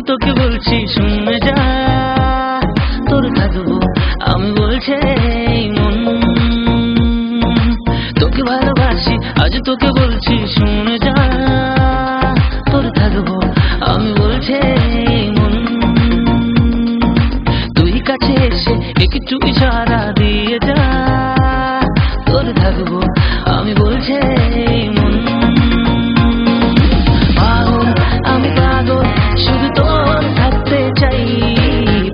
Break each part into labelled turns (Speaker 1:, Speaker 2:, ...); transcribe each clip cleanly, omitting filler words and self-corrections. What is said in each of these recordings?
Speaker 1: তোকে বলছি শুনে যা, তোর থাকবো আমি বলছে মন, তোকে ভালোবাসি আজ তোকে বলছি শুনে যা, তোর থাকবো আমি বলছে মন। তুই কাছে এসে একটু ইশারা দিয়ে যা, তোর থাকবো আমি বলছে মন। পাগল আমি পাগল শুধু তোর থাকতে চাই,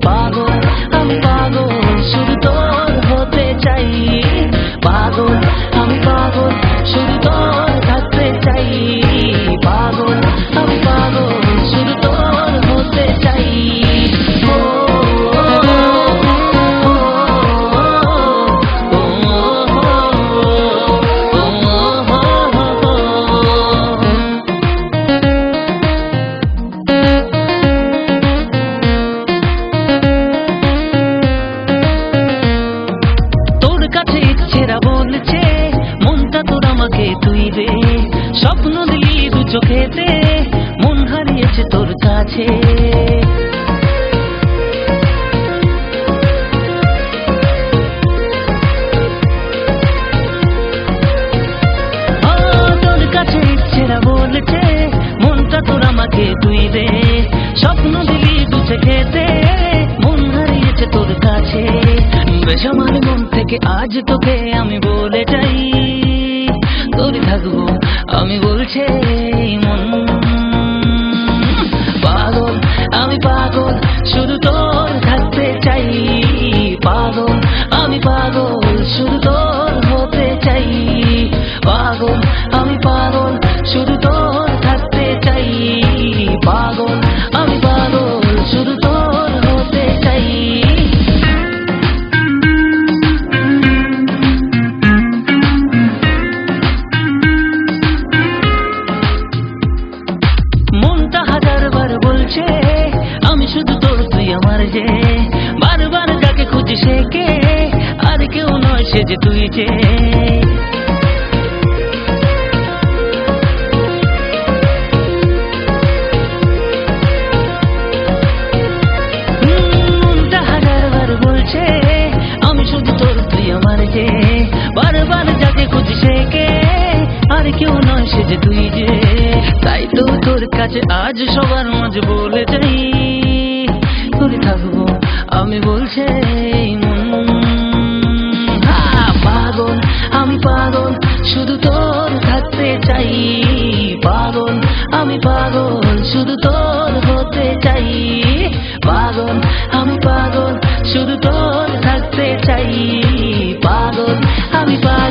Speaker 1: পাগল আমি পাগল শুধু তোর হতে চাই, পাগল আমি পাগল শুধু তোর থাকতে চাই, পাগল আমি পাগল শুধু তোর হতে চাই। বলছে মনটা তোর আমাকে তুই দে, স্বপ্ন দিলি দু চোখেতে, মন হারিয়েছে তোর কাছে। তোর কাছে ইচ্ছেরা বলছে মনটা তোর আমাকে তুই দে, স্বপ্ন দিলি দু চোখেতে, মন হারিয়েছে তোর কাছে। বেসামাল মন থেকে আজ তোকে আমি বলে যাই, তোর থাকবো আমি বলছে মন। পাগল আমি পাগল শুধু তোর থাকতে চাই, পাগল আমি পাগল শুধু তোর হতে চাই, পাগল আমি পাগল শুধু তোর থাকতে চাই, পাগল আমি পাগল শুধু তোর হতে চাই। আমি শুধু তোর তুই আমার যে, বারবার যাকে খুঁজি সে কে, আর কেউ নয় সে যে তুই যে। মনটা হাজারবার বলছে আমি শুধু তোর তুই আমার যে, বারবার যাকে খুঁজি সে কে, আর কেউ নয় সে যে তুই যে। তাই তো তোর কাছে আজ সবার মাঝে বলে যাই, তোর থাকবো আমি বলছে মন। পাগল আমি পাগল শুধু তোর থাকতে চাই, পাগল আমি পাগল শুধু তোর হতে চাই, পাগল আমি পাগল শুধু তোর থাকতে চাই, পাগল আমি পাগল।